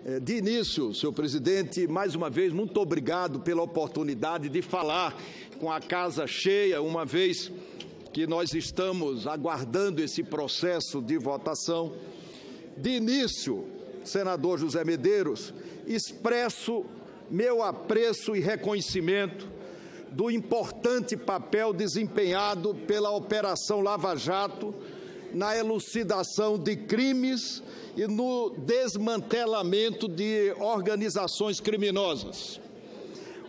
De início, senhor presidente, mais uma vez, muito obrigado pela oportunidade de falar com a casa cheia, uma vez que nós estamos aguardando esse processo de votação. De início, senador José Medeiros, expresso meu apreço e reconhecimento do importante papel desempenhado pela Operação Lava Jato na elucidação de crimes e no desmantelamento de organizações criminosas.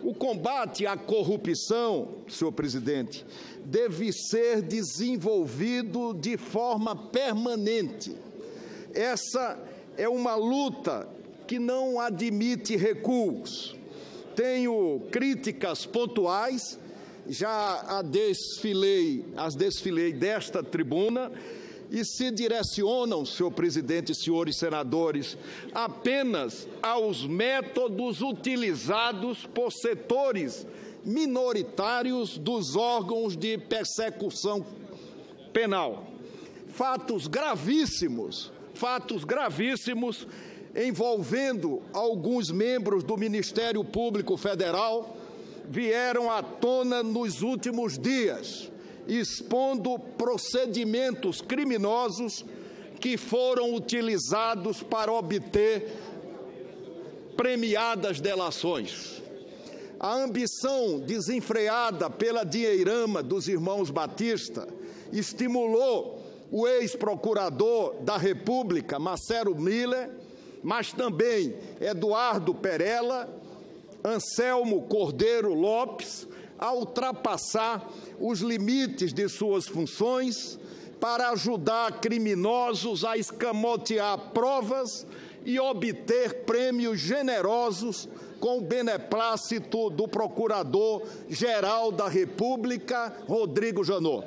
O combate à corrupção, senhor presidente, deve ser desenvolvido de forma permanente. Essa é uma luta que não admite recuos. Tenho críticas pontuais, já as desfilei desta tribuna, e se direcionam, senhor presidente e senhores senadores, apenas aos métodos utilizados por setores minoritários dos órgãos de persecução penal. Fatos gravíssimos envolvendo alguns membros do Ministério Público Federal vieram à tona nos últimos dias, expondo procedimentos criminosos que foram utilizados para obter premiadas delações. A ambição desenfreada pela dinheirama dos irmãos Batista estimulou o ex-procurador da República, Marcelo Miller, mas também Eduardo Perella, Anselmo Cordeiro Lopes, a ultrapassar os limites de suas funções para ajudar criminosos a escamotear provas e obter prêmios generosos com o beneplácito do Procurador-Geral da República, Rodrigo Janot.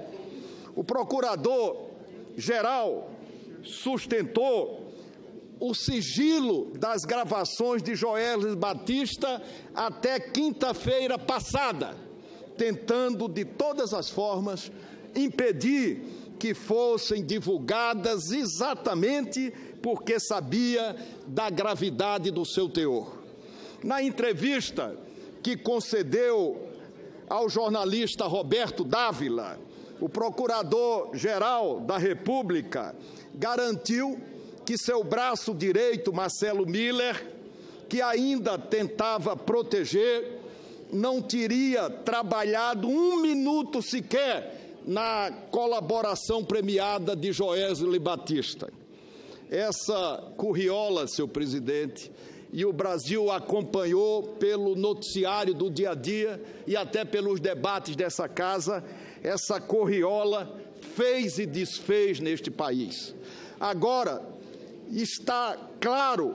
O Procurador-Geral sustentou o sigilo das gravações de Joesley Batista até quinta-feira passada, tentando de todas as formas impedir que fossem divulgadas, exatamente porque sabia da gravidade do seu teor. Na entrevista que concedeu ao jornalista Roberto Dávila, o Procurador-Geral da República garantiu que seu braço direito, Marcelo Miller, que ainda tentava proteger, não teria trabalhado um minuto sequer na colaboração premiada de Joesley Batista. Essa curriola, senhor presidente, e o Brasil acompanhou pelo noticiário do dia a dia e até pelos debates dessa casa, essa curriola fez e desfez neste país. Agora, está claro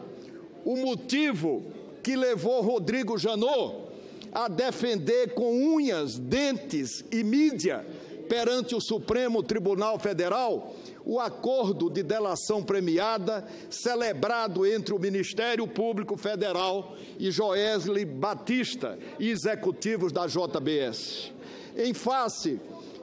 o motivo que levou Rodrigo Janot a defender com unhas, dentes e mídia perante o Supremo Tribunal Federal o acordo de delação premiada celebrado entre o Ministério Público Federal e Joesley Batista e executivos da JBS. Em face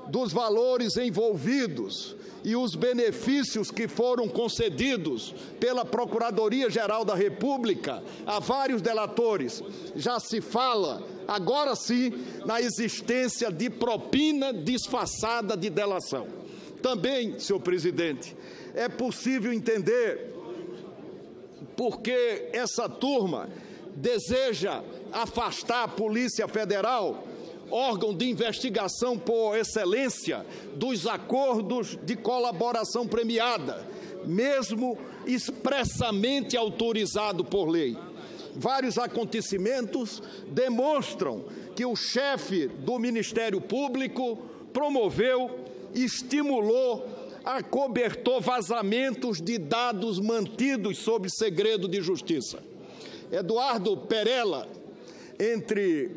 dos valores envolvidos e os benefícios que foram concedidos pela Procuradoria-Geral da República a vários delatores, já se fala, agora sim, na existência de propina disfarçada de delação. Também, senhor presidente, é possível entender por que essa turma deseja afastar a Polícia Federal, órgão de investigação por excelência, dos acordos de colaboração premiada, mesmo expressamente autorizado por lei. Vários acontecimentos demonstram que o chefe do Ministério Público promoveu, estimulou, acobertou vazamentos de dados mantidos sob segredo de justiça. Eduardo Perella, entre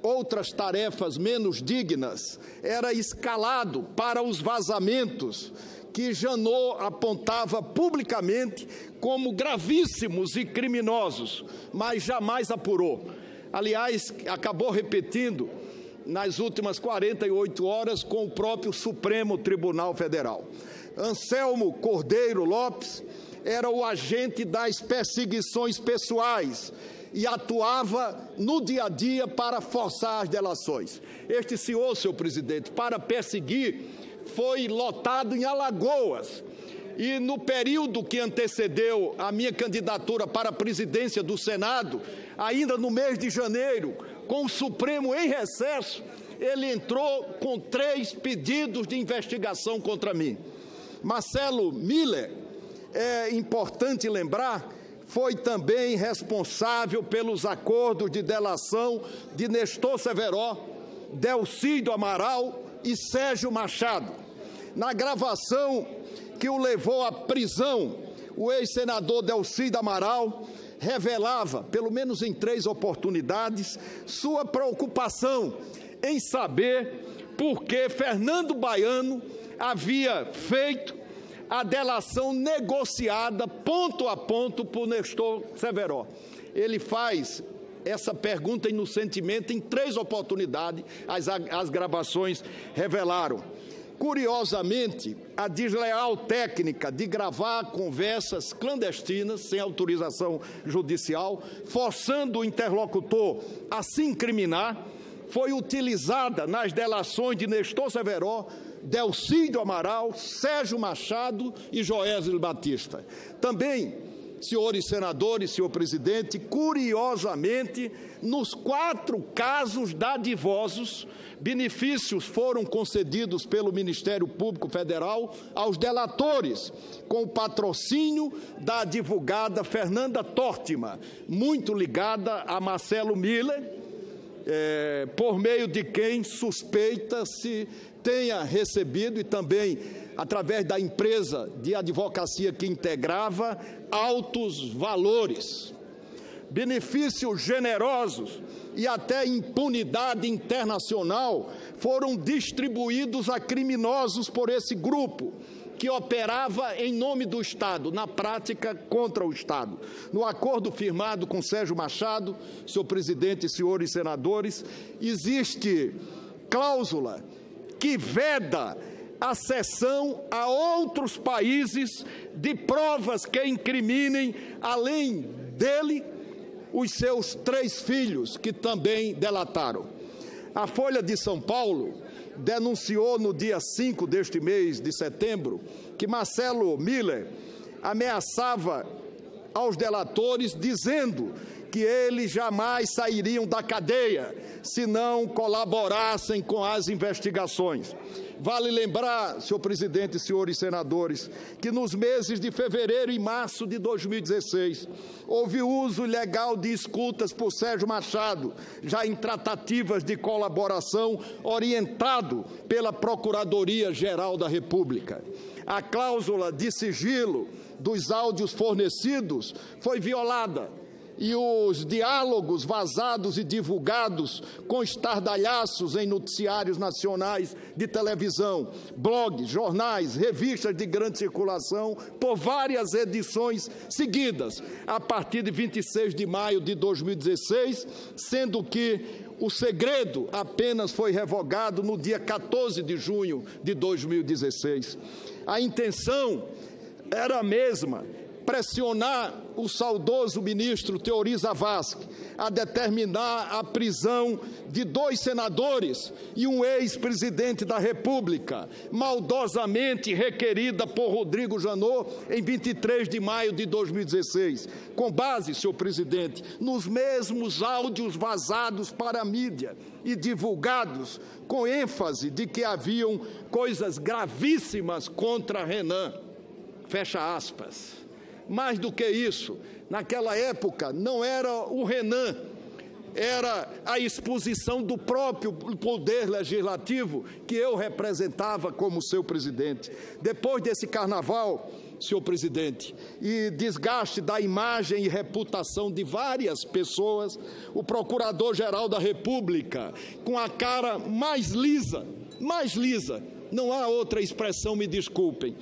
outras tarefas menos dignas, era escalado para os vazamentos que Janot apontava publicamente como gravíssimos e criminosos, mas jamais apurou. Aliás, acabou repetindo nas últimas 48 horas com o próprio Supremo Tribunal Federal. Anselmo Cordeiro Lopes era o agente das perseguições pessoais e atuava no dia a dia para forçar as delações. Este senhor, senhor presidente, para perseguir, foi lotado em Alagoas. E no período que antecedeu a minha candidatura para a presidência do Senado, ainda no mês de janeiro, com o Supremo em recesso, ele entrou com 3 pedidos de investigação contra mim. Marcelo Miller, é importante lembrar, foi também responsável pelos acordos de delação de Nestor Severo, Delcídio Amaral e Sérgio Machado. Na gravação que o levou à prisão, o ex-senador Delcídio Amaral revelava, pelo menos em 3 oportunidades, sua preocupação em saber por que Fernando Baiano havia feito a delação negociada ponto a ponto por Nestor Severo. Ele faz essa pergunta inocentemente em 3 oportunidades, as gravações revelaram. Curiosamente, a desleal técnica de gravar conversas clandestinas, sem autorização judicial, forçando o interlocutor a se incriminar, foi utilizada nas delações de Nestor Severo, Delcídio Amaral, Sérgio Machado e Joesley Batista. Também, senhores senadores, senhor presidente, curiosamente, nos 4 casos dadivosos, benefícios foram concedidos pelo Ministério Público Federal aos delatores, com o patrocínio da advogada Fernanda Tortima, muito ligada a Marcelo Miller, por meio de quem suspeita-se tenha recebido, e também através da empresa de advocacia que integrava, altos valores. Benefícios generosos e até impunidade internacional foram distribuídos a criminosos por esse grupo, que operava em nome do Estado, na prática contra o Estado. No acordo firmado com Sérgio Machado, senhor presidente e senhores senadores, existe cláusula que veda a cessão a outros países de provas que incriminem, além dele, os seus 3 filhos, que também delataram. A Folha de São Paulo denunciou no dia 5 deste mês de setembro que Marcelo Miller ameaçava aos delatores, dizendo que eles jamais sairiam da cadeia se não colaborassem com as investigações. Vale lembrar, senhor presidente e senhores senadores, que nos meses de fevereiro e março de 2016, houve uso ilegal de escutas por Sérgio Machado, já em tratativas de colaboração, orientado pela Procuradoria-Geral da República. A cláusula de sigilo dos áudios fornecidos foi violada, e os diálogos vazados e divulgados com estardalhaços em noticiários nacionais de televisão, blogs, jornais, revistas de grande circulação, por várias edições seguidas, a partir de 26 de maio de 2016, sendo que o segredo apenas foi revogado no dia 14 de junho de 2016. A intenção era a mesma: pressionar o saudoso ministro Teori Zavascki a determinar a prisão de 2 senadores e um ex-presidente da República, maldosamente requerida por Rodrigo Janot em 23 de maio de 2016, com base, senhor presidente, nos mesmos áudios vazados para a mídia e divulgados com ênfase de que haviam coisas gravíssimas contra Renan. Fecha aspas. Mais do que isso, naquela época não era o Renan, era a exposição do próprio Poder Legislativo que eu representava como seu presidente. Depois desse carnaval, senhor presidente, e desgaste da imagem e reputação de várias pessoas, o Procurador-Geral da República, com a cara mais lisa, não há outra expressão, me desculpem,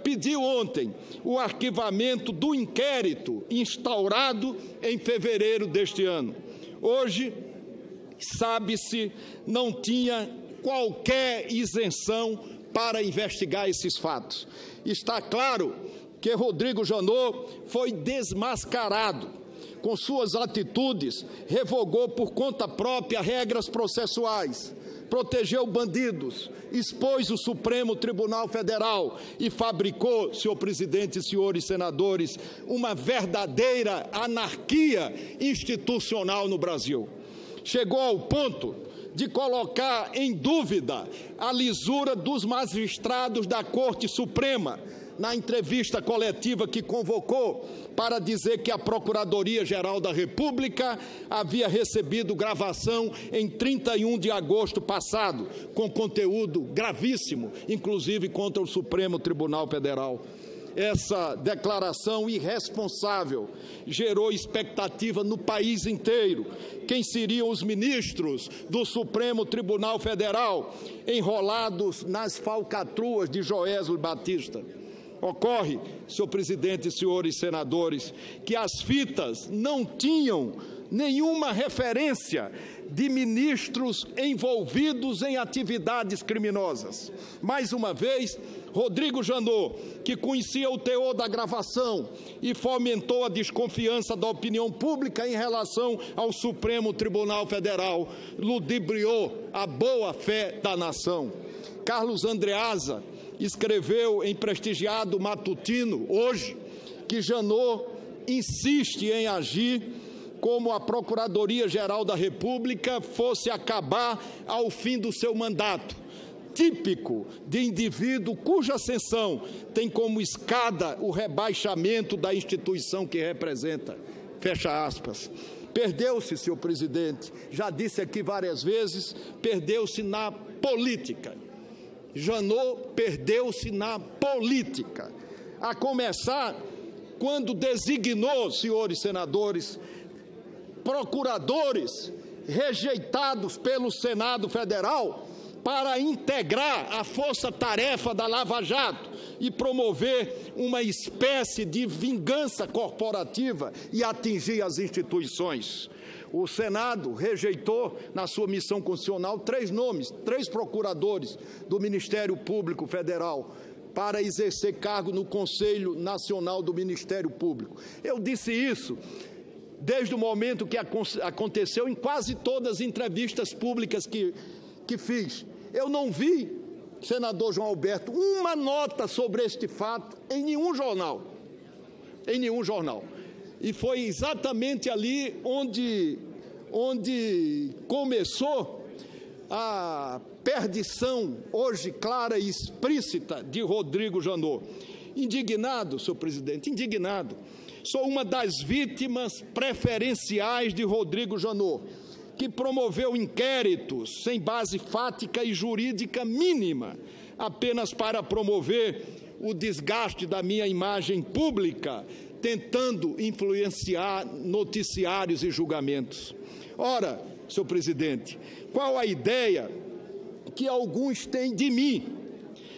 pediu ontem o arquivamento do inquérito instaurado em fevereiro deste ano. Hoje, sabe-se, não tinha qualquer isenção para investigar esses fatos. Está claro que Rodrigo Janot foi desmascarado. Com suas atitudes, revogou por conta própria regras processuais, protegeu bandidos, expôs o Supremo Tribunal Federal e fabricou, senhor presidente e senhores senadores, uma verdadeira anarquia institucional no Brasil. Chegou ao ponto de colocar em dúvida a lisura dos magistrados da Corte Suprema, na entrevista coletiva que convocou para dizer que a Procuradoria-Geral da República havia recebido gravação em 31 de agosto passado, com conteúdo gravíssimo, inclusive contra o Supremo Tribunal Federal. Essa declaração irresponsável gerou expectativa no país inteiro. Quem seriam os ministros do Supremo Tribunal Federal enrolados nas falcatruas de Joesley Batista? Ocorre, senhor presidente e senhores senadores, que as fitas não tinham nenhuma referência de ministros envolvidos em atividades criminosas. Mais uma vez, Rodrigo Janot, que conhecia o teor da gravação e fomentou a desconfiança da opinião pública em relação ao Supremo Tribunal Federal, ludibriou a boa-fé da nação. Carlos Andreasa escreveu em prestigiado matutino, hoje, que Janot insiste em agir como a Procuradoria-Geral da República fosse acabar ao fim do seu mandato, típico de indivíduo cuja ascensão tem como escada o rebaixamento da instituição que representa. Fecha aspas. Perdeu-se, senhor presidente, já disse aqui várias vezes, perdeu-se na política. Janot perdeu-se na política, a começar quando designou, senhores senadores, procuradores rejeitados pelo Senado Federal para integrar a força-tarefa da Lava Jato e promover uma espécie de vingança corporativa e atingir as instituições. O Senado rejeitou, na sua missão constitucional, 3 nomes, 3 procuradores do Ministério Público Federal para exercer cargo no Conselho Nacional do Ministério Público. Eu disse isso desde o momento que aconteceu em quase todas as entrevistas públicas que fiz. Eu não vi, senador João Alberto, uma nota sobre este fato em nenhum jornal. Em nenhum jornal. E foi exatamente ali onde começou a perdição, hoje clara e explícita, de Rodrigo Janot. Indignado, senhor presidente, indignado. Sou uma das vítimas preferenciais de Rodrigo Janot, que promoveu inquéritos sem base fática e jurídica mínima, apenas para promover o desgaste da minha imagem pública, tentando influenciar noticiários e julgamentos. Ora, senhor presidente, qual a ideia que alguns têm de mim,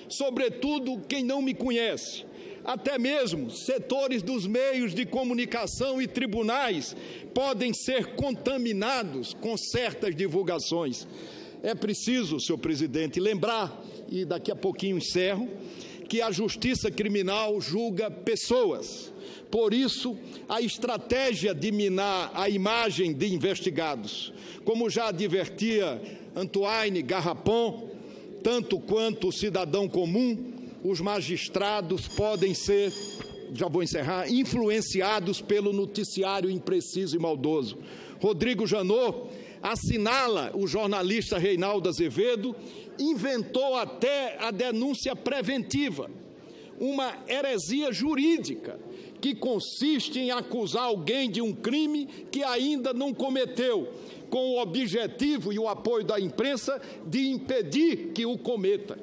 sobretudo quem não me conhece? Até mesmo setores dos meios de comunicação e tribunais podem ser contaminados com certas divulgações. É preciso, senhor presidente, lembrar, e daqui a pouquinho encerro, que a justiça criminal julga pessoas. Por isso, a estratégia de minar a imagem de investigados, como já advertia Antoine Garrapon, tanto quanto o cidadão comum, os magistrados podem ser, já vou encerrar, influenciados pelo noticiário impreciso e maldoso. Rodrigo Janot assinala o jornalista Reinaldo Azevedo, inventou até a denúncia preventiva, uma heresia jurídica que consiste em acusar alguém de um crime que ainda não cometeu, com o objetivo e o apoio da imprensa de impedir que o cometa.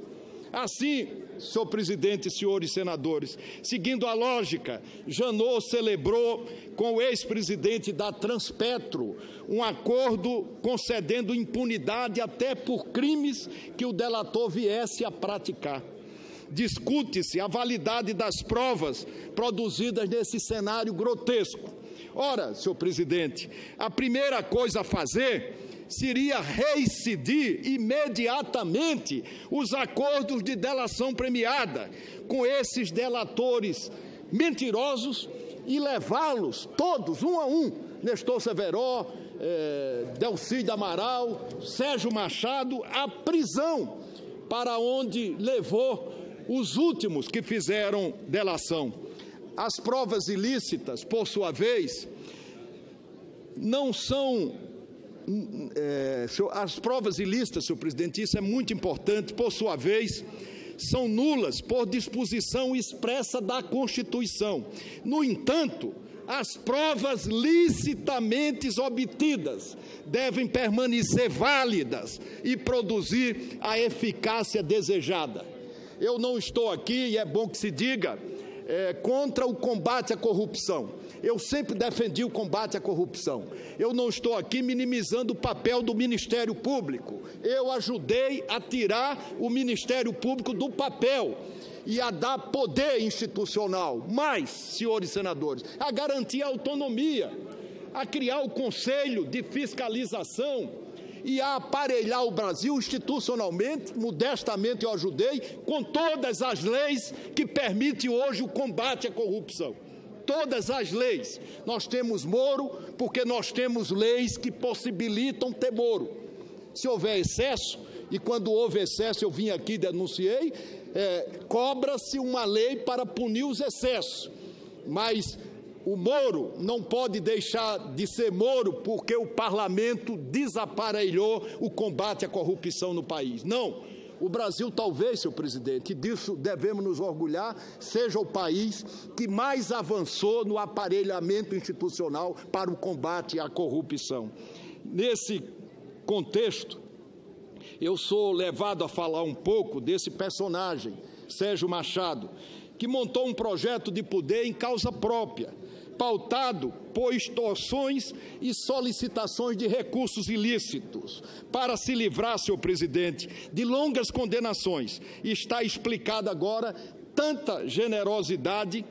Assim, senhor presidente e senhores senadores, seguindo a lógica, Janot celebrou com o ex-presidente da Transpetro um acordo concedendo impunidade até por crimes que o delator viesse a praticar. Discute-se a validade das provas produzidas nesse cenário grotesco. Ora, senhor presidente, a primeira coisa a fazer seria reincidir imediatamente os acordos de delação premiada com esses delatores mentirosos e levá-los todos, um a um, Nestor Severo, Delcídio Amaral, Sérgio Machado, à prisão, para onde levou os últimos que fizeram delação. As provas ilícitas, por sua vez, não são... as provas ilícitas, senhor presidente, isso é muito importante, por sua vez, são nulas por disposição expressa da Constituição. No entanto, as provas licitamente obtidas devem permanecer válidas e produzir a eficácia desejada. Eu não estou aqui, e é bom que se diga, contra o combate à corrupção. Eu sempre defendi o combate à corrupção. Eu não estou aqui minimizando o papel do Ministério Público. Eu ajudei a tirar o Ministério Público do papel e a dar poder institucional. Mas, senhores senadores, a garantir a autonomia, a criar o Conselho de Fiscalização e a aparelhar o Brasil institucionalmente, modestamente eu ajudei, com todas as leis que permitem hoje o combate à corrupção. Todas as leis. Nós temos Moro porque nós temos leis que possibilitam ter Moro. Se houver excesso, e quando houve excesso eu vim aqui e denunciei, cobra-se uma lei para punir os excessos. Mas o Moro não pode deixar de ser Moro porque o parlamento desaparelhou o combate à corrupção no país. Não. O Brasil talvez, senhor presidente, e disso devemos nos orgulhar, seja o país que mais avançou no aparelhamento institucional para o combate à corrupção. Nesse contexto, eu sou levado a falar um pouco desse personagem, Sérgio Machado, que montou um projeto de poder em causa própria, pautado por extorsões e solicitações de recursos ilícitos, para se livrar, senhor presidente, de longas condenações. E está explicada agora tanta generosidade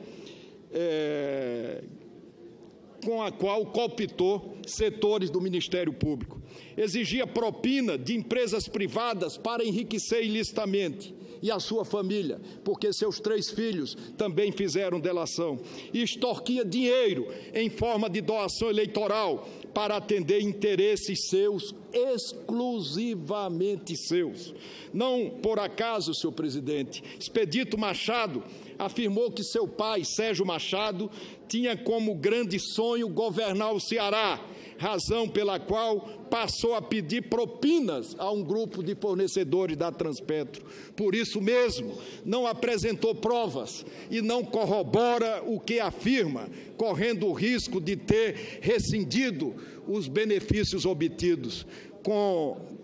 com a qual cooptou setores do Ministério Público. Exigia propina de empresas privadas para enriquecer ilicitamente, e a sua família, porque seus 3 filhos também fizeram delação, e extorquia dinheiro em forma de doação eleitoral para atender interesses seus, exclusivamente seus. Não por acaso, senhor presidente, Expedito Machado afirmou que seu pai, Sérgio Machado, tinha como grande sonho governar o Ceará, razão pela qual passou a pedir propinas a um grupo de fornecedores da Transpetro. Por isso mesmo, não apresentou provas e não corrobora o que afirma, correndo o risco de ter rescindido os benefícios obtidos.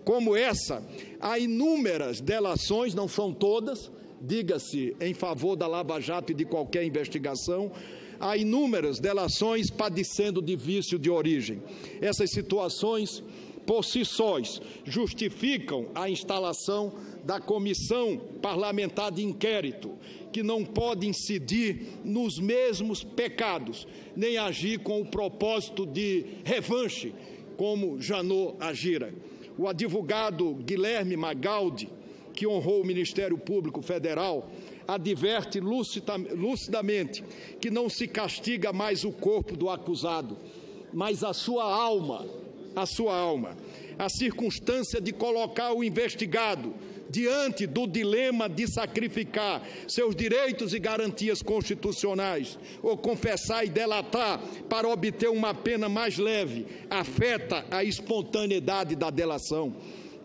Como essa, há inúmeras delações, não são todas, diga-se, em favor da Lava Jato e de qualquer investigação, há inúmeras delações padecendo de vício de origem. Essas situações, por si sós, justificam a instalação da Comissão Parlamentar de Inquérito, que não pode incidir nos mesmos pecados, nem agir com o propósito de revanche, como Janot agira. O advogado Guilherme Magaldi, que honrou o Ministério Público Federal, adverte lucidamente que não se castiga mais o corpo do acusado, mas a sua alma. A circunstância de colocar o investigado diante do dilema de sacrificar seus direitos e garantias constitucionais ou confessar e delatar para obter uma pena mais leve, afeta a espontaneidade da delação.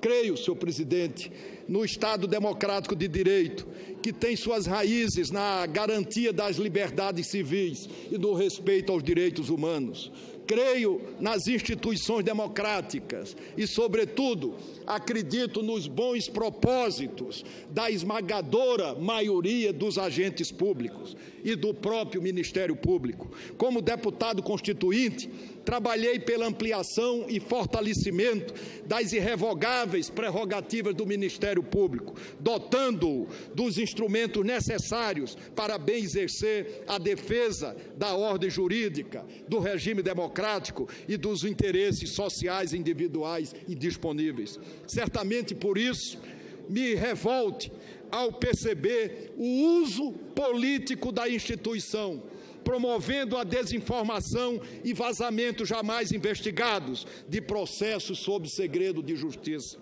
Creio, senhor presidente, no Estado democrático de direito, que tem suas raízes na garantia das liberdades civis e do respeito aos direitos humanos. Creio nas instituições democráticas e, sobretudo, acredito nos bons propósitos da esmagadora maioria dos agentes públicos e do próprio Ministério Público. Como deputado constituinte, trabalhei pela ampliação e fortalecimento das irrevogáveis prerrogativas do Ministério Público, dotando-o dos instrumentos necessários para bem exercer a defesa da ordem jurídica, do regime democrático e dos interesses sociais individuais e disponíveis. Certamente por isso, me revolte ao perceber o uso político da instituição, promovendo a desinformação e vazamentos jamais investigados de processos sob segredo de justiça.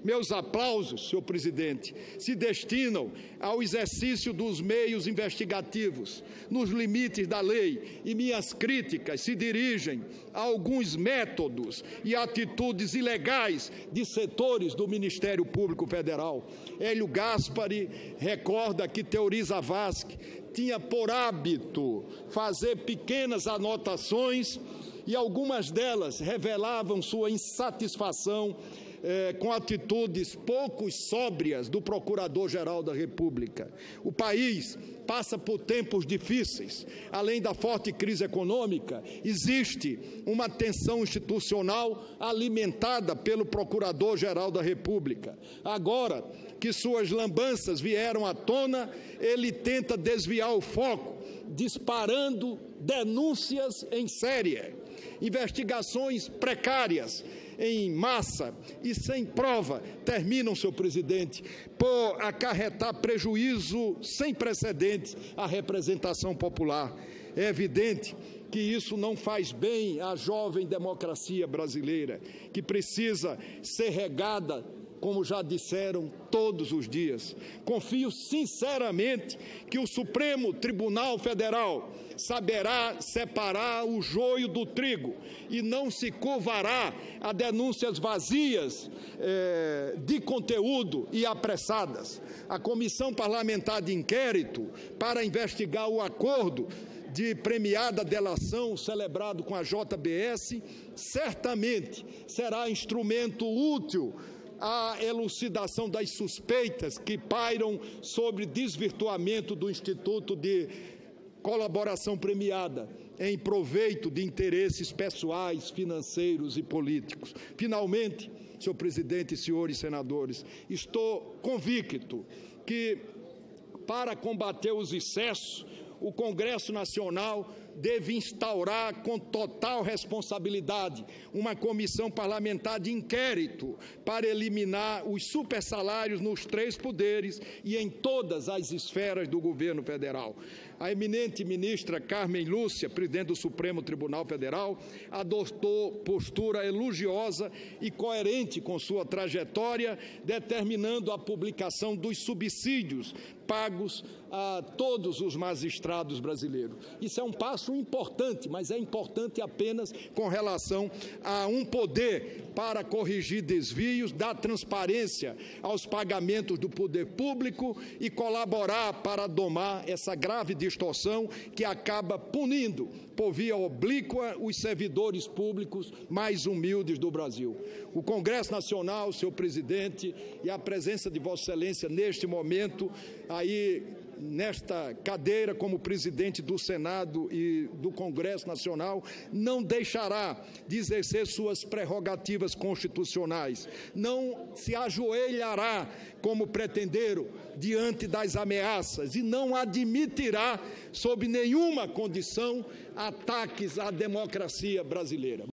Meus aplausos, senhor presidente, se destinam ao exercício dos meios investigativos, nos limites da lei, e minhas críticas se dirigem a alguns métodos e atitudes ilegais de setores do Ministério Público Federal. Hélio Gaspari recorda que Teori Zavascki tinha por hábito fazer pequenas anotações e algumas delas revelavam sua insatisfação com atitudes pouco sóbrias do Procurador-Geral da República. O país passa por tempos difíceis. Além da forte crise econômica, existe uma tensão institucional alimentada pelo Procurador-Geral da República. Agora que suas lambanças vieram à tona, ele tenta desviar o foco, disparando denúncias em série, investigações precárias, em massa e sem prova, terminam, senhor presidente, por acarretar prejuízo sem precedentes à representação popular. É evidente que isso não faz bem à jovem democracia brasileira, que precisa ser regada, como já disseram, todos os dias. Confio sinceramente que o Supremo Tribunal Federal saberá separar o joio do trigo e não se curvará a denúncias vazias de conteúdo e apressadas. A Comissão Parlamentar de Inquérito para investigar o acordo de premiada delação celebrado com a JBS certamente será instrumento útil à elucidação das suspeitas que pairam sobre desvirtuamento do Instituto de Colaboração Premiada em proveito de interesses pessoais, financeiros e políticos. Finalmente, senhor presidente e senhores senadores, estou convicto que, para combater os excessos, o Congresso Nacional deve instaurar com total responsabilidade uma comissão parlamentar de inquérito para eliminar os supersalários nos 3 poderes e em todas as esferas do governo federal. A eminente ministra Carmen Lúcia, presidente do Supremo Tribunal Federal, adotou postura elogiosa e coerente com sua trajetória, determinando a publicação dos subsídios pagos a todos os magistrados brasileiros. Isso é um passo importante, mas é importante apenas com relação a um poder para corrigir desvios, dar transparência aos pagamentos do poder público e colaborar para domar essa grave distorção que acaba punindo, por via oblíqua, os servidores públicos mais humildes do Brasil. O Congresso Nacional, senhor presidente, e a presença de Vossa Excelência neste momento, aí nesta cadeira como presidente do Senado e do Congresso Nacional, não deixará de exercer suas prerrogativas constitucionais, não se ajoelhará como pretendeiro diante das ameaças e não admitirá, sob nenhuma condição, ataques à democracia brasileira.